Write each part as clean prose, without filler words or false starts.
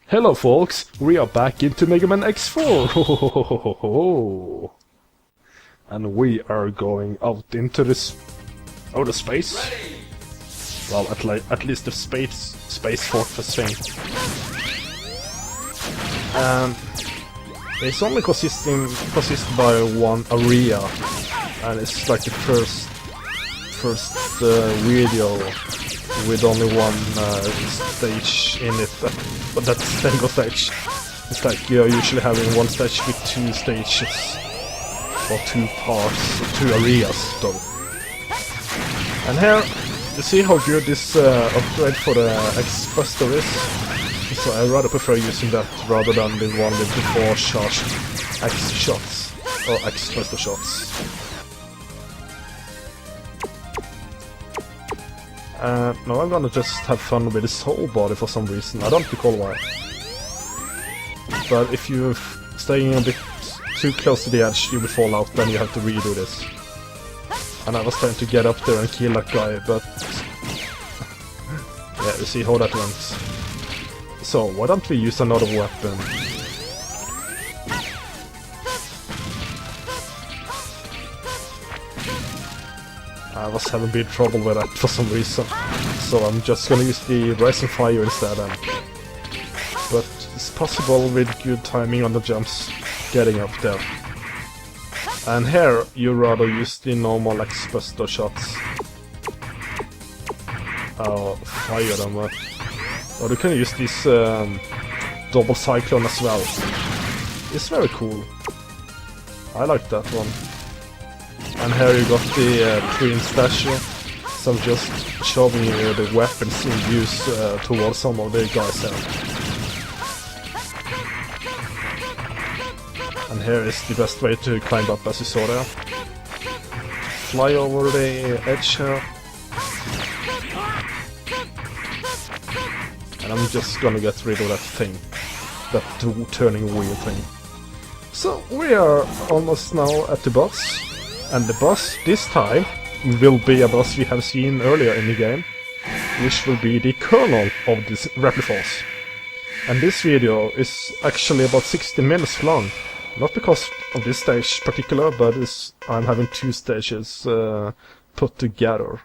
Hello folks, we are back into Mega Man X4! And we are going out into this outer space. Well, at least the space fortress thing. And it's only consist by one area, and it's like the first video with only one stage in it, but that's single stage. It's like you're usually having one stage with two stages, or two parts, two areas though. And here, you see how good this upgrade for the X-Buster is? So I rather prefer using that rather than the one with the 4 charged X-shots, or X-Buster shots. Now I'm gonna just have fun with this whole body for some reason, I don't recall why. But if you're staying a bit too close to the edge, you will fall out, then you have to redo this. And I was trying to get up there and kill that guy, but... yeah, you see how that went. So, why don't we use another weapon? I was having big trouble with that for some reason, so I'm just gonna use the Rising Fire instead then. But it's possible with good timing on the jumps, getting up there. And here you rather use the normal X-Buster shots. Fire them up. Or you can use this double cyclone as well. It's very cool. I like that one. And here you got the twin statue, so I'm just showing you the weapons in use towards some of the guys here. And here is the best way to climb up, as you saw there. Fly over the edge here. And I'm just gonna get rid of that thing, that turning wheel thing. So we are almost now at the boss. And the boss this time will be a boss we have seen earlier in the game, which will be the kernel of this Repliforce. And this video is actually about 60 minutes long, not because of this stage particular, but I'm having 2 stages put together.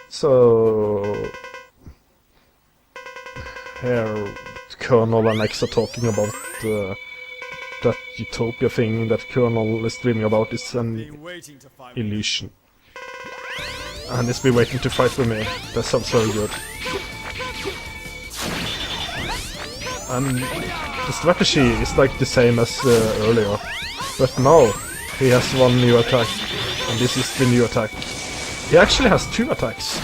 So here Kernel and X are talking about that utopia thing that Kernel is dreaming about is an illusion. And he's been waiting to fight with me. That sounds very good. And the strategy is like the same as earlier. But now he has one new attack. And this is the new attack. He actually has 2 attacks.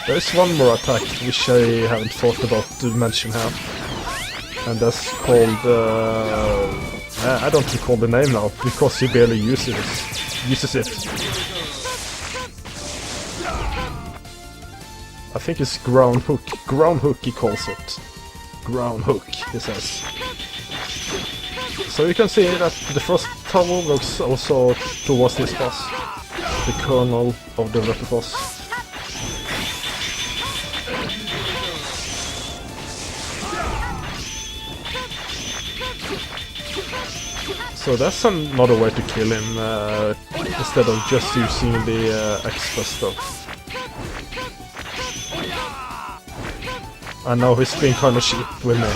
There is one more attack which I haven't thought about to mention here. And that's called... I don't recall the name now, because he barely uses it. I think it's ground hook. Ground hook he calls it. Ground hook, he says. So you can see that the first tower looks also towards this boss. The kernel of the Repliforce. So that's another way to kill him, instead of just using the X-Buster. And now he's being kind of cheap with me.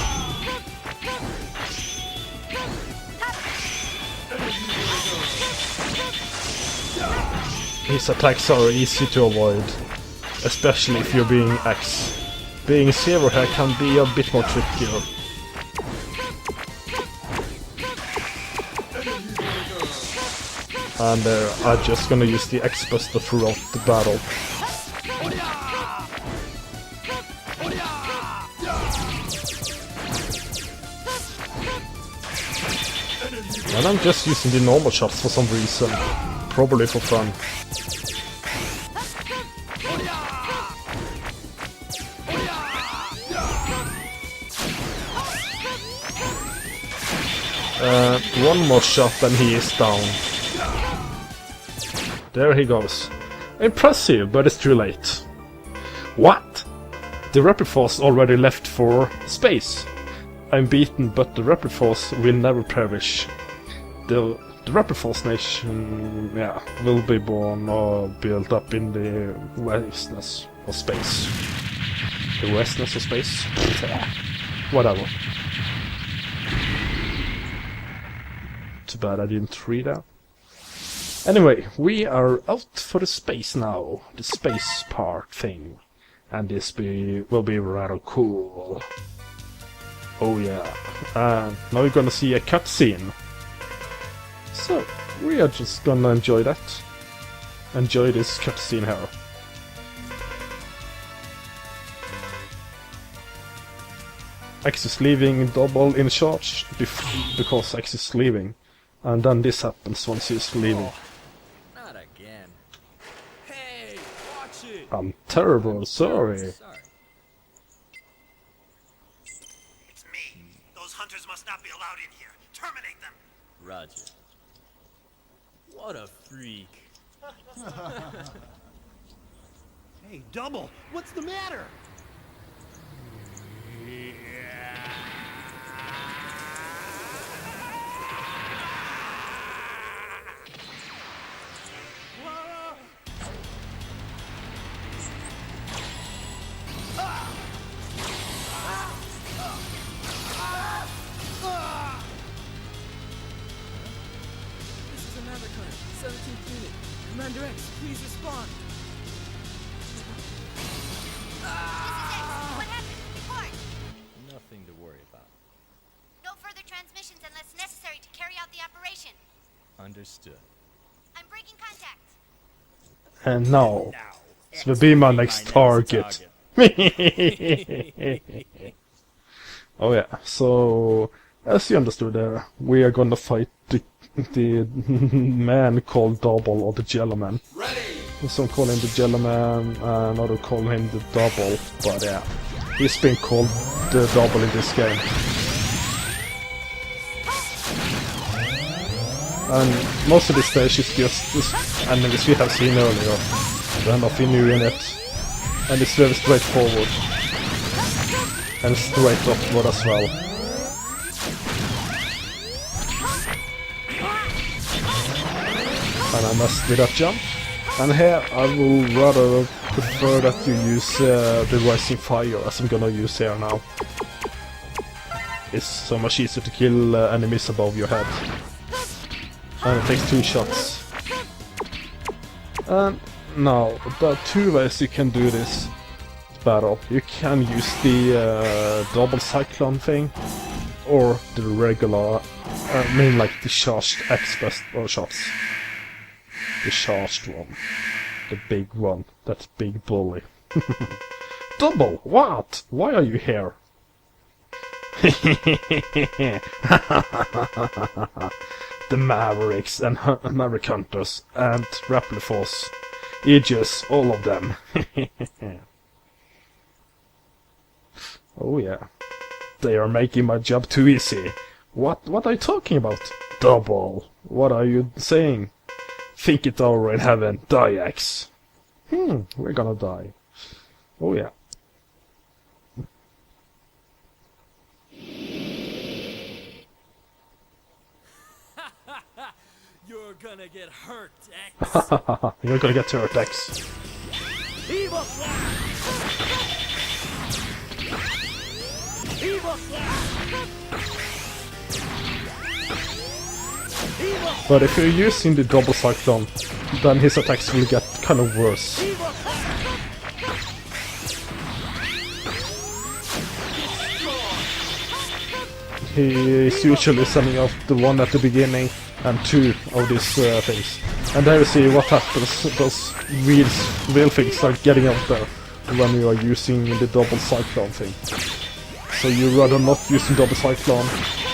His attacks are easy to avoid, especially if you're being X. Being Zero here can be a bit more trickier. And I'm just gonna use the X-Buster throughout the battle. And I'm just using the normal shots for some reason, probably for fun. One more shot and he is down. There he goes. Impressive, but it's too late. What? The Repliforce already left for space. I'm beaten, but the Rapid Force will never perish. The Rapid Force Nation, yeah, will be born or built up in the vastness of space. The vastness of space? Whatever. Too bad I didn't read that. Anyway, we are out for the space now. The space part thing. And this will be rather cool. Oh yeah. And now we're gonna see a cutscene. So, we are just gonna enjoy that. Enjoy this cutscene here. X is leaving Double in charge because X is leaving. And then this happens once he's leaving. Not again. Hey, watch it. I'm terrible, sorry. It's me. Those hunters must not be allowed in here. Terminate them. Roger. What a freak. Hey, Double, what's the matter? This is American 17th unit. Commander X, please respond. What happened? Report! Nothing to worry about. No further transmissions unless necessary to carry out the operation. Understood. I'm breaking contact. And now, this will be my next target. Oh yeah, so as you understood there, we are gonna fight the man called Double, or the Jello Man. Some call him the Jello Man, another call him the Double, but yeah, he's been called the Double in this game. And most of the stage is just enemies we have seen earlier. There's nothing new in it. And it's very straightforward. And straight upward as well. And I messed with that jump. And here I will rather prefer that you use the Rising Fire, as I'm gonna use here now. It's so much easier to kill enemies above your head. And it takes 2 shots. And now, there are 2 ways you can do this battle. You can use the double cyclone thing, or the regular, I mean like the charged X-burst or shots. The charged one. The big one. That big bully. Double! What? Why are you here? The Mavericks and Maverick Hunters and Rapid Force. Aegis, all of them. Oh yeah. They are making my job too easy. What are you talking about? Double. What are you saying? Think it over in heaven, die X. We're gonna die. Oh yeah. You're gonna get hurt, X. You're gonna get hurt, X. Evil Flash! Evil Flash! Evil But if you're using the double cyclone, then his attacks will get kind of worse. Evil Flash! He is usually sending off the one at the beginning and 2 of these things. And there you see what happens. Those real things are getting out there when you are using the double cyclone thing. So you rather not using double cyclone,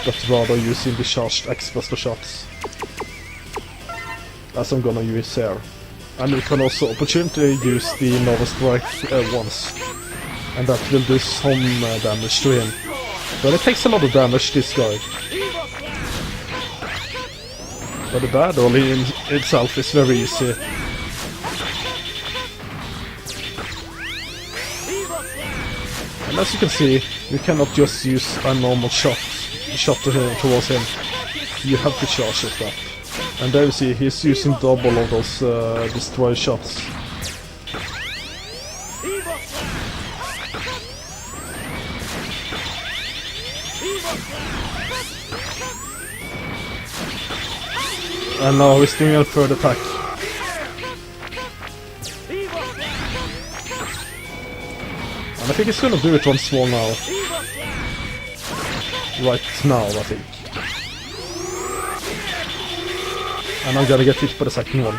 but rather using the charged X-Buster shots. As I'm gonna use here. And you can also opportunity use the Nova Strike once. And that will do some damage to him. But it takes a lot of damage, this guy. But the battle in itself is very easy. And And as you can see, you cannot just use a normal shot to him, towards him. You have to charge it up. And there you see, he's using double of those destroy shots. And now he's doing a third attack. And I think he's gonna do it once more now. Right now, I think. And I'm gonna get hit by the second one.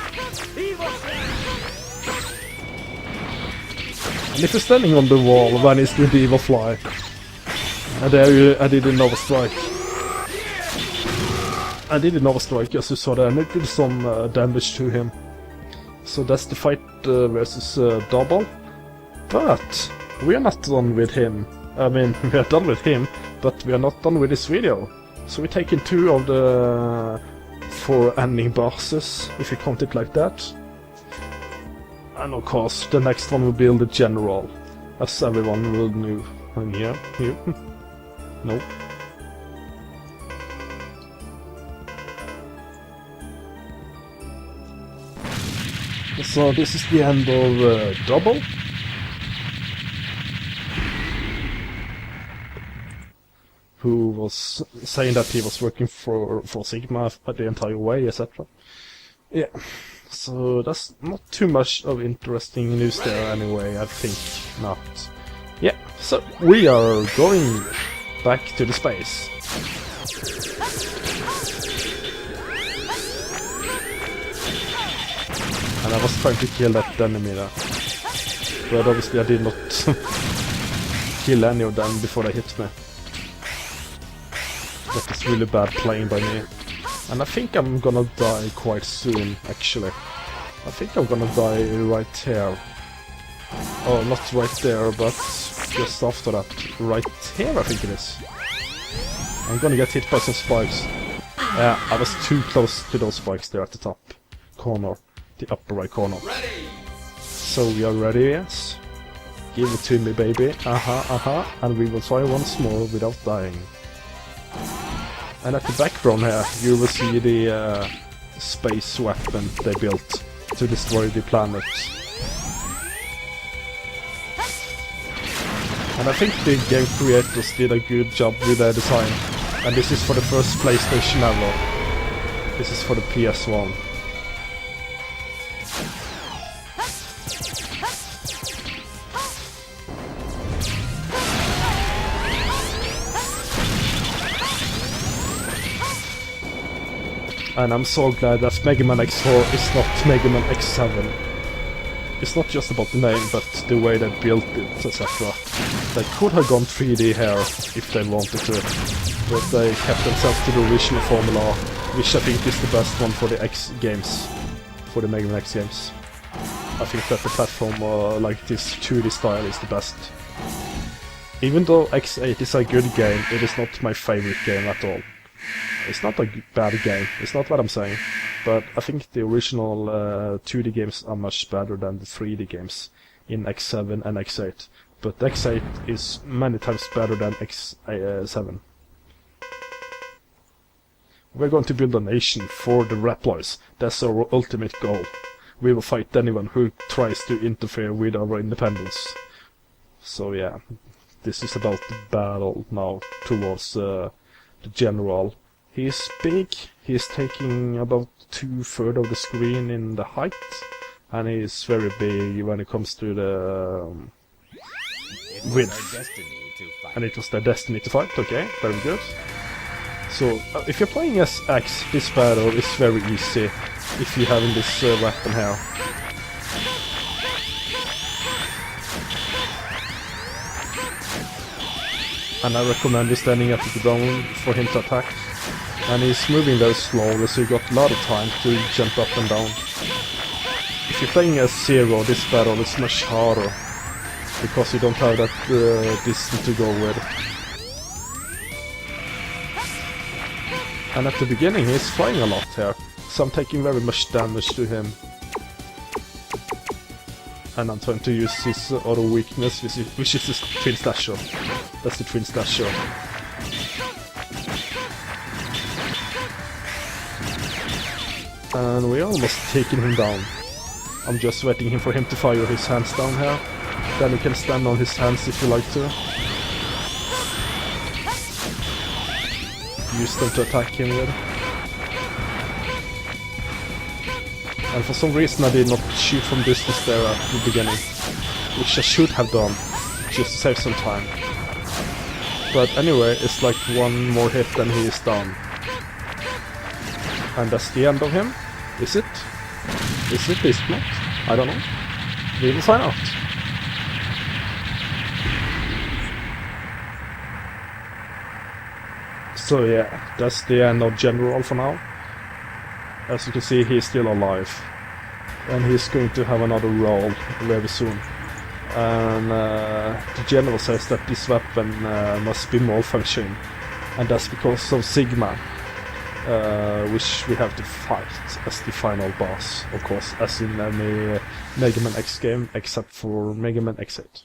And if you're standing on the wall when he's doing the evil fly, and there I did a Nova Strike. I did a Nova Strike, as you saw there, and it did some damage to him. So that's the fight versus Double. But we are not done with him. I mean, we are done with him, but we are not done with this video. So we're taking 2 of the 4 ending bosses, if you count it like that. And of course, the next one will be the General, as everyone will know. And here. Nope. So this is the end of Double. Who was saying that he was working for Sigma the entire way, etc. Yeah, so that's not too much of interesting news there anyway, I think not. Yeah, so we are going back to the space. And I was trying to kill that enemy there. But obviously I did not kill any of them before they hit me. That is really bad playing by me. And I think I'm gonna die quite soon, actually. I think I'm gonna die right here. Oh, not right there, but just after that. Right here, I think it is. I'm gonna get hit by some spikes. Yeah, I was too close to those spikes there at the top corner. The upper right corner. So we are ready, yes? Give it to me, baby. And we will try once more without dying. And at the background here, you will see the space weapon they built to destroy the planet. And I think the game creators did a good job with their design. And this is for the first PlayStation ever. This is for the PS1. And I'm so glad that Mega Man X4 is not Mega Man X7. It's not just about the name, but the way they built it, etc. They could have gone 3D here if they wanted to, but they kept themselves to the original formula, which I think is the best one for the X games, for the Mega Man X games. I think that the platform like this 2D style is the best. Even though X8 is a good game, it is not my favorite game at all. It's not a bad game, it's not what I'm saying, but I think the original 2D games are much better than the 3D games in X7 and X8, but X8 is many times better than X7. We're going to build a nation for the Rapplers. That's our ultimate goal. We will fight anyone who tries to interfere with our independence. So yeah, this is about the battle now towards the General. He's big, he's taking about 2/3 of the screen in the height, and he's very big when it comes to the width. And it was their destiny to fight, okay, very good. So, if you're playing as X, this battle is very easy if you're having this weapon here. And I recommend you standing at the ground for him to attack. And he's moving very slowly, so you got a lot of time to jump up and down. If you're playing as Zero, this battle is much harder, because you don't have that distance to go with. And at the beginning he's flying a lot here, so I'm taking very much damage to him. and I'm trying to use his other weakness, which is his Twin Slasher. That's the Twin Slasher. And we're almost taking him down. I'm just waiting for him to fire his hands down here. Then he can stand on his hands if you like to. Use them to attack him with. And for some reason I did not shoot from distance there at the beginning, which I should have done, just to save some time. But anyway, it's like one more hit and he is down. And that's the end of him. Is it? Is it? Is it not? I don't know. We will find out. So yeah, that's the end of General for now. As you can see, he's still alive. And he's going to have another role very soon. And the General says that this weapon must be malfunctioning. And that's because of Sigma. Which we have to fight as the final boss, of course, as in any Mega Man X game, except for Mega Man X8.